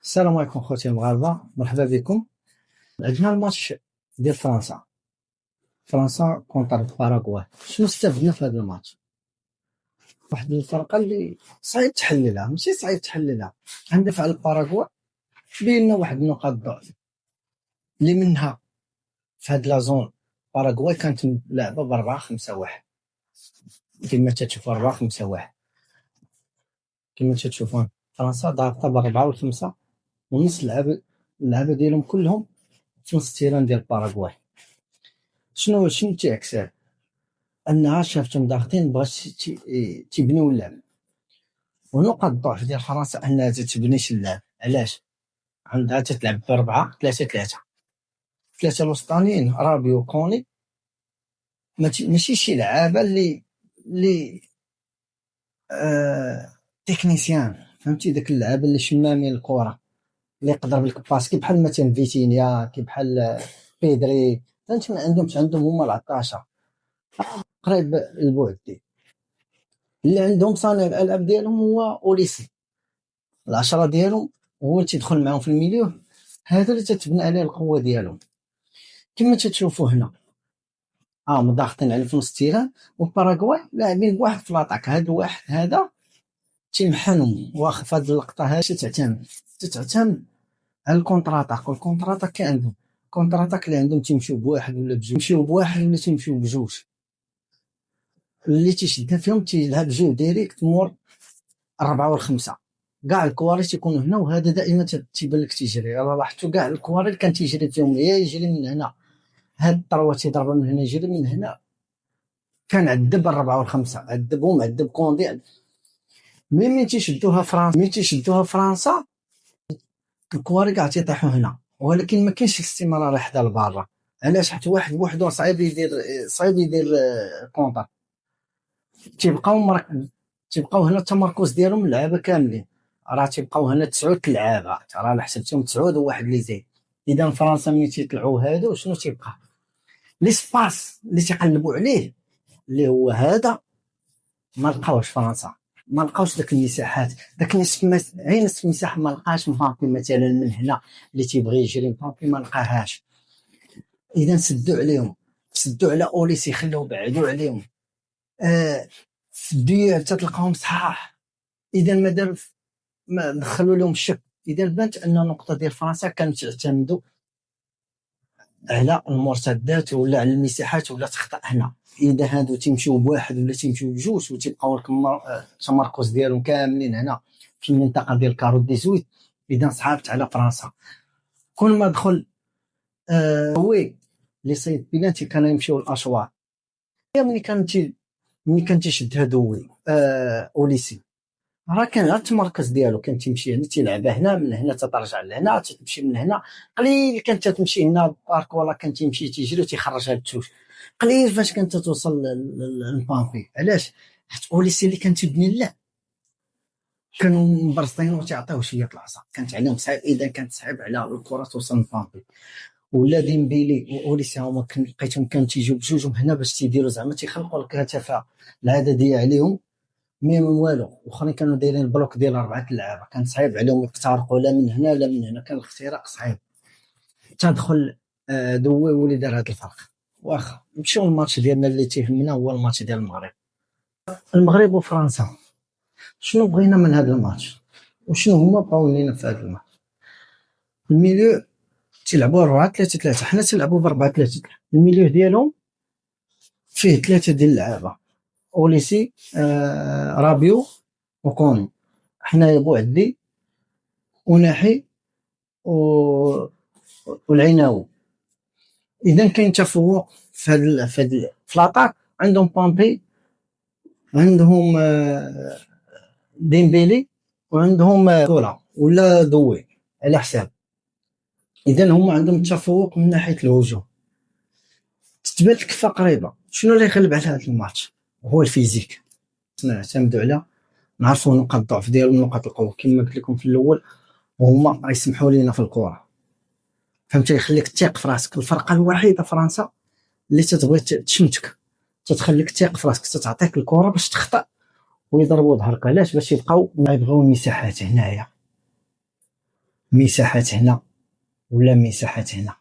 السلام عليكم خوتي المغاربه، مرحبا بكم. عندنا الماتش ديال فرنسا كونتر باراغواي. شنو استفدنا في هذا الماتش؟ واحد الفرقه اللي صعيب تحللها، ماشي صعيب تحللها. عندنا في الباراغواي بينا واحد النقاط ضعف اللي منها في هاد لا زون. باراغواي كانت لعبه ب 4-5-1 كما تتشوفوا، 4-5-1 كما تتشوفون. فرنسا ضاغطه ب 4 و5 ونص. اللعبه ديالهم كلهم في نص التيران ديال باراغواي. شنو تيعكس هذا؟ انها شافتهم ضاغطين بغات تيبنيو اللعب. ونقط الضعف ديال فرنسا انها تتبنيش اللعب. علاش؟ عندها تتلعب ب4-3-3. ثلاثه الوسطانيين رابيو كوني ماشي شي لعابه اللي تكنيسيان، فهمتي؟ داك اللعابه اللي شمامين الكره، اللي يقدر بالكباس كي بحال مثلا فيتينيا، كي بحال بيدري. فهمتي؟ ما عندهم هما العطاشه قريب البعد دي. اللي عندهم صانع الالعاب ديالهم هو اوليسي، العشرة ديالهم هو اللي تيدخل معاهم في الميليو. هذا اللي تتبنى عليه القوه ديالهم. كما تتشوفوا هنا مضاغطين على في نص التيران. وباراغواي لاعبين بواحد في لاطاك. هذا الواحد هذا تيمحنهم. واخا في هذه اللقطه هذه تتعتمد على الكونتراتاك. والكونتراتاك كاين عندهم كونتراتاك اللي عندهم تيمشيو بواحد ولا بجوج، تيمشيو بواحد ولا تيمشيو بجوج. اللي تيشدها فيهم تيلعب جوج ديريكت مور 4 و5. كاع الكواري تيكونوا هنا، وهذا دائما تيبان لك تيجري. راه لاحظتوا كاع الكواري اللي كان تيجري فيهم يا يجري من هنا، هاد الطروه تيضربها من هنا، يجري من هنا. كان عذب 4 و5، عذبهم، عذب كوندي. مين تيشدوها فرنسا الكواري كاع تيطيحوا هنا، ولكن ما كاينش الاستمرار حدا لبرا. علاش؟ حيت واحد بوحدو صعيب يدير كونتر. تيبقاو هنا التمركز ديالهم اللعابه كاملين. راه تيبقاو هنا 9 اللعابه، راه لا حسبتهم 9 وواحد اللي زايد. اذا فرنسا ملي تيطلعوا هادو شنو تيبقى؟ ليسباس اللي تيقلبوا عليه اللي هو هذا. ما لقاوش فرنسا، ما لقاوش داك المساحات، داك نصف مساحه ما لقاش. مبابي مثلا من هنا اللي تيبغي يجري، مبابي ما لقاهاش. اذا سدوا على اوليسي، خلوه بعدوا عليهم. في الديال تتلقاهم صحاح. اذا ما دخلوا لهم الشك. اذا بانت ان النقطه ديال فرنسا كانت تعتمدوا على المرتدات ولا على المساحات ولا تخطا هنا. اذا هادو تيمشيو بواحد ولا تيمشيو بجوج وتيبقاو لك التمركز ديالهم كاملين هنا في المنطقه ديال كارو 18، اذا صعبت على فرنسا. كل ما دخل وي لي صيد بلانتي كانوا يمشيو الاشواط. ملي كان تيشد هادو اوليسي، راه كان غير التمركز ديالو، كان تيمشي هنا تيلعبها هنا، من هنا تترجع لهنا، تمشي من هنا. قليل كانت تمشي هنا بارك، ولا كان تيمشي تيجري وتيخرجها بالتوش. قليل فاش كانت توصل للبامبي. علاش؟ حيت اوليسي اللي كان تيبني اللعب كانوا مبرصين وتيعطيوه شويه العصا، كانت عليهم صعيب. اذا كانت صعيب على الكره توصل للبامبي. ولا ديمبيلي واوليسي هما لقيتهم كانوا تيجيو بجوجهم هنا باش تيديروا زعما تيخلقوا لك الكثافه العدديه عليهم. مي والو الاخرين كانوا دايرين البلوك ديال 4 لعابه، كان صعيب عليهم يخترقوا لا من هنا لا من هنا، كان الاختراق صعيب. تدخل دوي ولي دار هذا الفرق. واخا نمشيو الماتش ديالنا اللي تيهمنا هو الماتش ديال المغرب وفرنسا. شنو بغينا من هذا الماتش وشنو هما بغاو لينا في هذا الماتش؟ الميليو تيلعبوا 4-3-3، حنا تنلعبوا ب 4-3-3. الميليو ديالهم فيه 3 ديال اللعابه، اوليسي رابيو وكوني. حنايا بوعدي وناحي والعناوي. اذا كاين تفوق في لاطاك. عندهم بامبي، عندهم ديمبيلي، وعندهم كولا ولا دوي على حساب. اذا هما عندهم التفوق من ناحيه الهجوم. تتبان الكفه قريبه. شنو اللي يغلب على هذا الماتش؟ هو الفيزيك. نعتمدوا على نعرفوا نقاط الضعف ديالهم ونقاط القوه كما قلت لكم في الاول، وهما غيسمحوا لينا في الكره. فهمتي؟ يخليك تثق في راسك. الفرقه الوحيده فرنسا اللي تتبغي تشمتك، تتخليك تثق في راسك، تعطيك الكره باش تخطا ويضربوا ظهرك. علاش؟ باش يبقاو ما يبغيو المساحات هنايا. مساحات هنا ولا مساحات هنا.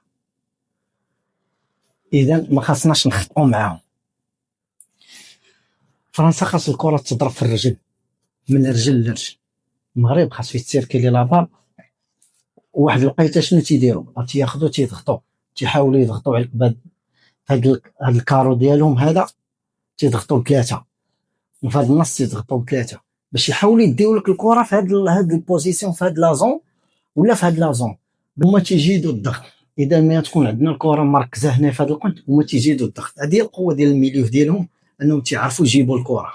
اذا ما خاصناش نخطئوا معاهم. فرنسا خاص الكره تضرب في الرجل، من رجل لرجل. المغرب خاصو يتسيركلي لابال، وواحد الوقيته شنو تيديروا؟ تياخذوا تيضغطوا، تيحاولوا يضغطوا عليك بهاد هاد الكارو ديالهم هذا، تيضغطوا بثلاثه، وفي هاد النص تيضغطوا بثلاثه باش يحاولوا يديو لك الكره في هاد البوزيسيون، في هاد لازون ولا في هاد لازون. هما تيجيدوا الضغط. اذا ما تكون عندنا الكره مركزه هنا في هاد القنت، هما تيجيدوا الضغط. هذه هي القوه ديال الميليو ديالهم، انهم تيعرفوا يجيبوا الكره،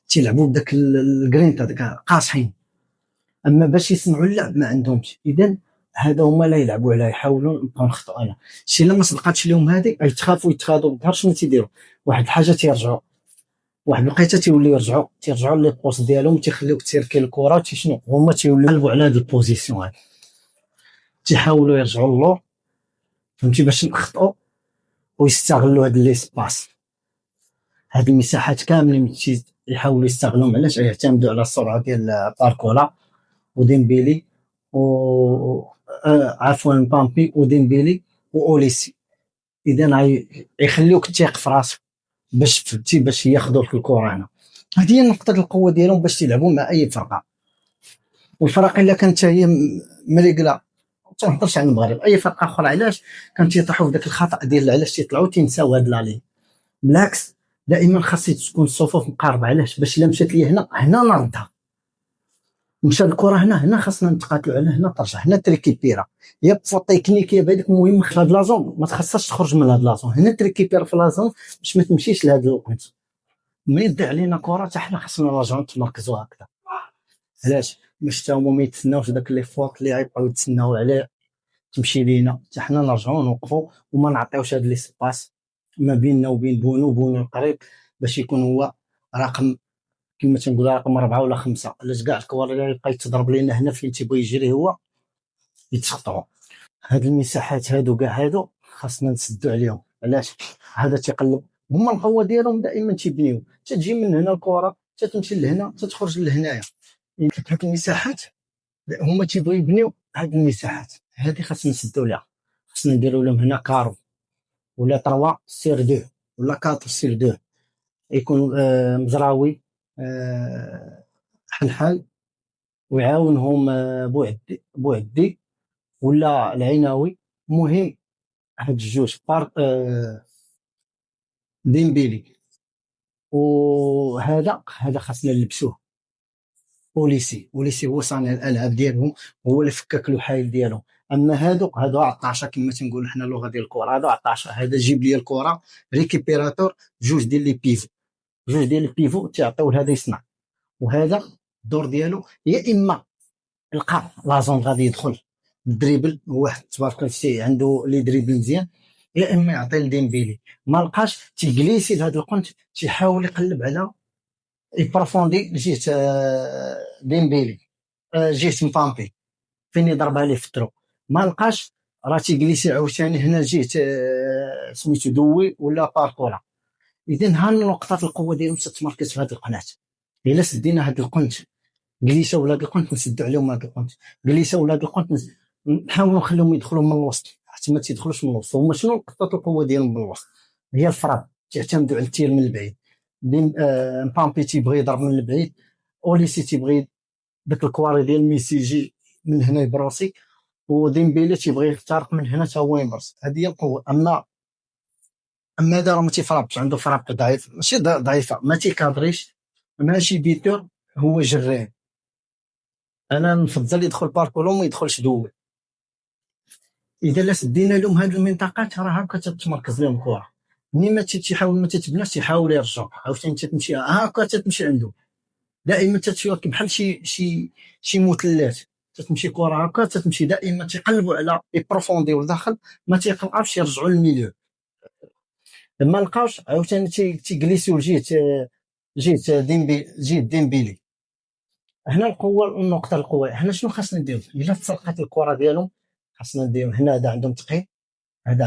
تيلعبوا بداك الجرينتا داك قاصحين. اما باش يسمعوا اللعب ما عندهمش. اذا هذا هما لا يلعبوا عليها، يحاولوا نبقاو نخطئوا. انا شي لما صدقاتش لهم هذه يتخافوا يتخاذوا بالظهر. شنو تيديروا؟ واحد الحاجه تيرجعوا، واحد الوقيته تيوليو تيرجعوا لي بوست ديالهم، تيخليوك تيركي الكره شنو هما تيوليو يقلبوا على هاد البوزيسيون هذه، تيحاولوا يرجعوا للور، فهمتي، باش نخطئوا ويستغلوا هاد ليسباس. هاد المساحات كاملين يحاولوا يستغلوهم. علاش؟ يعتمدوا على السرعه ديال باركولا وديمبيلي عفوا بامبي وديمبيلي واوليسي. اذا يخليوك تيق في راسك باش فهمتي، باش ياخذوا لك الكره هنا. هذه هي نقطه القوه ديالهم باش يلعبوا مع اي فرقه. والفرق الا كانت هي مريقله، ما تنهضرش عن المغرب، اي فرقه اخرى، علاش كانت تيطيحوا في ذاك الخطا ديال علاش تيطلعوا تينساو هاد لالي. بالعكس، دائما خاص تكون الصفوف مقاربه. علاش؟ باش الا مشات لي هنا نردها. مشى الكره هنا خاصنا نتقاتلوا على هنا ترجع هنا تريكيبيرا. يا بفو تكنيكيه بهذيك المهم في هاد لازون ما تخصصش تخرج من هاد لازون. هنا تريكيبيرا في لازون باش ما تمشيش لهاد الوقت. ملي يضيع علينا كره حتى حنا خاصنا نرجعوا نتمركزوا هكذا. علاش؟ باش حتى هما ما يتسناوش داك لي فوت اللي غيبقاو يتسناو عليه تمشي لينا، حتى حنا نرجعوا نوقفوا وما نعطيوش هاد لي سباس ما بيننا وبين بونو القريب، باش يكون هو رقم كما تنقولوا رقم 4 ولا 5. علاش كاع الكوار اللي يبقى يتضرب لينا هنا فين تيبغي يجري هو يتخطعوا. هاد المساحات هادو كاع هادو خاصنا نسدوا عليهم. علاش؟ هذا تيقلب، هما القوه ديالهم دائما تيبنيو، تجي من هنا الكره تمشي لهنا تخرج لهنايا. هاد المساحات هما تيبغيو يبنيو هاد المساحات هادي، خاصنا نسدوا ليها. خاصنا نديروا لهم هنا كارو ولا 3 سير 2 ولا 4 سير 2، يكون مزراوي حلحل ويعاونهم بوعدي ولا العناوي. مهم هاد الجوج بار ديمبيلي وهذا خاصنا نلبسوه. وليسي هو صانع الالعاب ديالهم، هو اللي فكك الحايل ديالهم. اما هادو 10 كما تنقول حنا اللغه ديال الكره، هادو 10. هذا جيب لي الكره ريكيبيراتور، جوج ديال لي بيفو تعطيو لهذا يصنع. وهذا الدور ديالو يا اما لقى لازون غادي يدخل الدريبل، واحد تبارك الله عنده لي دريبل مزيان، يا اما يعطي لديمبيلي. ما لقاش تيجليسي لهذا القنت، تيحاول يقلب على يبروفوندي جهه ديمبيلي، جهه مبامبي فين يضربها ليه في الترو. ما لقاش راه تيجليسي عاوتاني هنا جهه سميتو دوي ولا باركولا. اذا ها نقطه القوه ديالهم تتمركز في هذه القناه. الا سدينا هذا القنت جليسه ولاد القنت نسدوا عليهم هذا القنت، جليسه ولاد القنت نحاولوا نخليهم يدخلوا من الوسط حتى ما تيدخلوش من الوسط. هما شنو نقطه القوه ديالهم من الوسط؟ هي الفراد، تعتمدوا على التير من البعيد. مبامبي تيبغي يضرب من البعيد، اوليسي تيبغي داك الكواري ديال ميسي يجي من هنا يبروسي، وديمبيلي تيبغي يخترق من هنا تا هو يمرس. هذه هي القوه. اما هذا راه ما تيفرابش، عنده فراب ضعيف، ماشي ضعيفه، ما تيكادريش، ماشي بيتور، هو جراب. انا نفضل يدخل باركولو وما يدخلش دوي. اذا لا سدينا لهم هذه المنطقات راه هكا تتمركز لهم الكره. ملي ما تيحاول ما تتبناش تيحاول يرجع عاوتاني تمشي هكا تمشي عنده. دائما تتشوك بحال شي مثلث، تتمشي كره هكا تمشي دائما تيقلبوا على بروفوندي وداخل، ما تيقدرش يرجعوا للميليو. لما لقاوش عاوتاني تيجليسيو جهه ديمبيلي. هنا النقطه القوه. هنا شنو خاصنا نديرو؟ الا تسرقات الكره ديالهم خاصنا نديرو هنا هذا عندهم ثقيل، هذا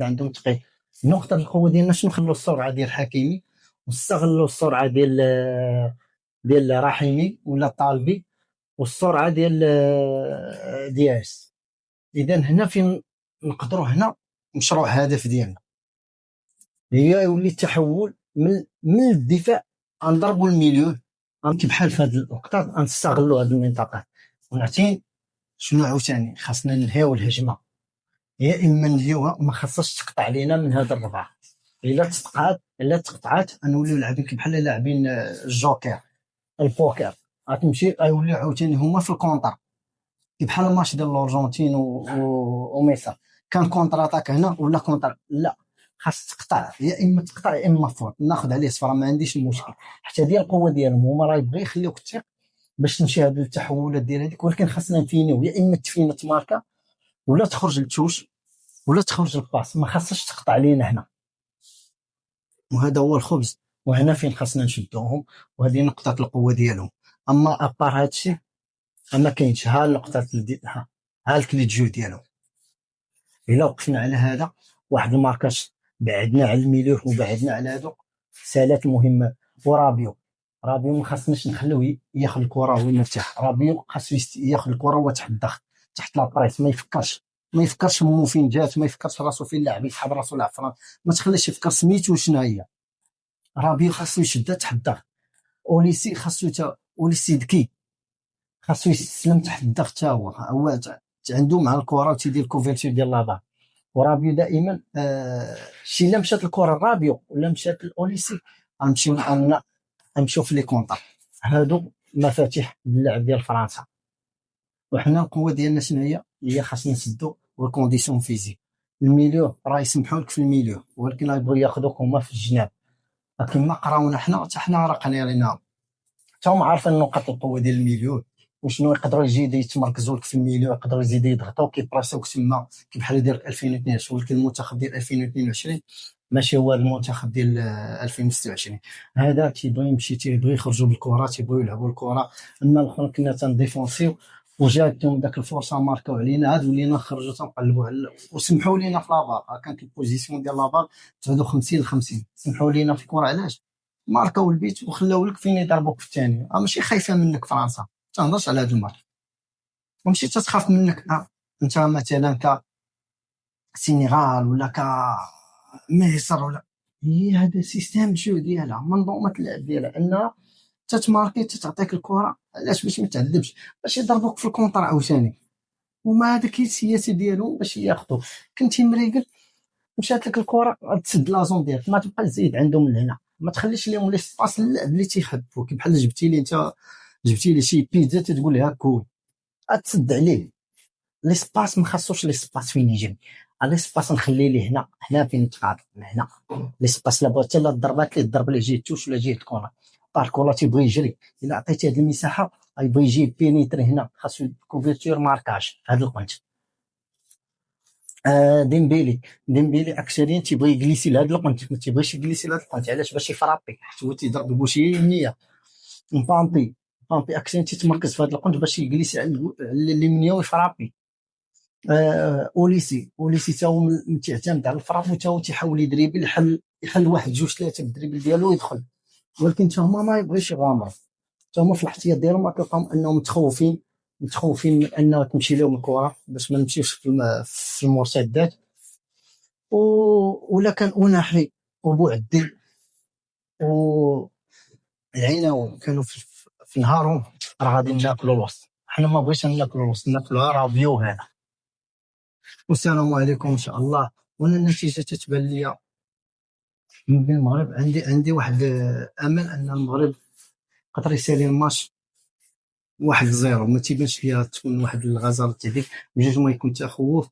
عندهم ثقيل. النقطه القوه ديالنا شنو؟ نخلوا السرعه ديال حكيمي ونستغلوا السرعه ديال رحيمي ولا طالبي والسرعه ديال اس. اذا هنا فين نقدروا هنا مشروع هدف ديالنا هي يولي التحول من الدفاع غنضربوا المليون. بحال في هذه الوقت غنستغلوا هذه المنطقه ونعطي شنو عاوتاني خاصنا ننهيو الهجمه. يا اما ننهيوها، ما خاصهاش تقطع علينا من هذا الربع. الا تقطعات غنوليو لاعبين بحال لاعبين الجوكر البوكر، غتمشي غيوليو عاوتاني هما في الكونتر بحال الماتش ديال الارجنتين ومصر. كان كونتر اتاك هنا ولا كونتر، لا خاص تقطع، يا اما تقطع يا اما فوت ناخذ عليه صفر، ما عنديش المشكل. حتى ديال القوه ديالهم هما راه يبغي يخليوك تثق باش تمشي هذه التحولات ديال هذيك، ولكن خاصنا نفينيو يا اما تفينا ماركا ولا تخرج للتوش ولا تخرج للباس، ما خاصش تقطع علينا هنا. وهذا هو الخبز، وهنا فين خاصنا نشدوهم، وهذه نقطه القوه ديالهم. اما ابار هادشي ما كاينش. ها النقطه ها الكليت جو ديالهم. الا وقفنا على هذا واحد الماركاج، بعدنا على الميلوح وبعدنا على هادو سالات المهمه. ورابيو ما خاصناش نخلوه ياخذ الكره وهو مرتاح. رابيو خاصو ياخذ الكره وهو تحت الضغط، تحت لابريس، ما يفكرش مو فين جات، ما يفكرش راسو فين لاعب، يسحب راسو لعفران، ما تخليش يفكر سميتو شنو هي. رابيو خاصو يشدها تحت الضغط. اوليسي اوليسي ذكي، خاصو يستسلم تحت الضغط حتى هو عنده مع الكره وتيدير الكوفرتور ديال لابا. ورابيو دائما شي الا مشات الكره الرابيو ولا مشات الاوليسي غنمشيو في لي كونطر. هادو مفاتيح اللعب ديال فرنسا. وحنا القوه ديالنا شنو هي خاصنا نسدو الكونديسيون فيزيك. الميليو راه يسمحوا لك في الميليو، ولكن يبغوا ياخذوك هما في الجناب. لكن ما قراونا حتى حنا راه قارينا، حتى هما عارفين نقاط القوه ديال الميليو وشنو يقدروا يزيدوا يتمركزوا لك في الميليو، يقدروا يزيدوا يضغطوا كيبراسوك تما بحال ديال 2022. ولكن المنتخب ديال 2022 ماشي هو المنتخب ديال 2026. هذا تيبغي يمشي، تيبغي يخرجوا بالكره، تيبغيو يلعبوا الكره. اما الاخر كنا تنديفونسيو وجاتهم داك الفرصه ماركاو علينا، عاد ولينا نخرجوا تنقلبوا وسمحوا لينا في لابار. كانت البوزيسيون ديال لابار تعودوا 50 ل 50، سمحوا لينا في الكره. علاش؟ ماركاو البيت وخلاو لك فين يضربوك في الثانيه. ماشي خايفه منك فرنسا، تهضرش على هذا الماتش، وماشي تتخاف منك انت مثلا كسينيغال ولا كمصر ولا. هي هذا سيستم جو ديالها، منظومه اللعب ديالها، انها تتماركي تتعطيك الكره. علاش؟ باش ما تعذبش، باش يضربوك في الكونتر عاوتاني. وما هذاك هي السياسه ديالهم باش ياخذوك. كنتي مريقل مشات لك الكره تسد لازون ديالك، ما تبقى تزيد عندهم من هنا، ما تخليش لهم لي سباس اللعب اللي تيحبوك. بحال جبتي لي شي بيتزا تقول لها كول، تسد عليه لي سباس. ما خاصوش لي سباس فين يجري، لي سباس نخلي ليه هنا فين نتقاطع هنا. لي سباس لا بغيتي لا ضربات ليه ضرب ليه جهه التوش ولا جهه الكره. باركولا تيبغي يجري، الا عطيتيه هذه المساحه غيبغي يجي بينيتري هنا، خاصو كوفرتور ماركاج هذا البوينت. ديمبيلي اكثرين تيبغي يجلسي لهذا البوينت، ما تيبغيش يجلسي لهذا البوينت. علاش؟ باش يفرابي، حيت هو تيضرب البوشيه يمنيه. بامبي اكثرين تيتمركز في هذا البوينت باش يجلس على اليمنيه ويفرابي. اوليسي تا هو تعتمد على الفراب، وتا هو تيحاول يدريبل، يحل واحد جوج ثلاثه بالدريبل ديالو ويدخل. ولكن تا هما ما يبغيش يغامروا، تا هما في الاحتياط ديالهم ما كيلقاو انهم متخوفين من انه تمشي لهم الكره باش ما نمشيوش في المرتدات. ولا كان اناحي وبوعدي والعيناوي كانوا في نهارهم راه غادي ناكلوا الوسط. حنا ما بغيتش ناكلوا الوسط، ناكلوا رابيو هذا. والسلام عليكم ان شاء الله. وانا النتيجه تتبان لي من المغرب، عندي واحد امل ان المغرب قدر يسالي الماتش 1-0. ما تيبانش ليا تكون واحد الغزاره تاع ديك بجوج، ما يكون تخوف.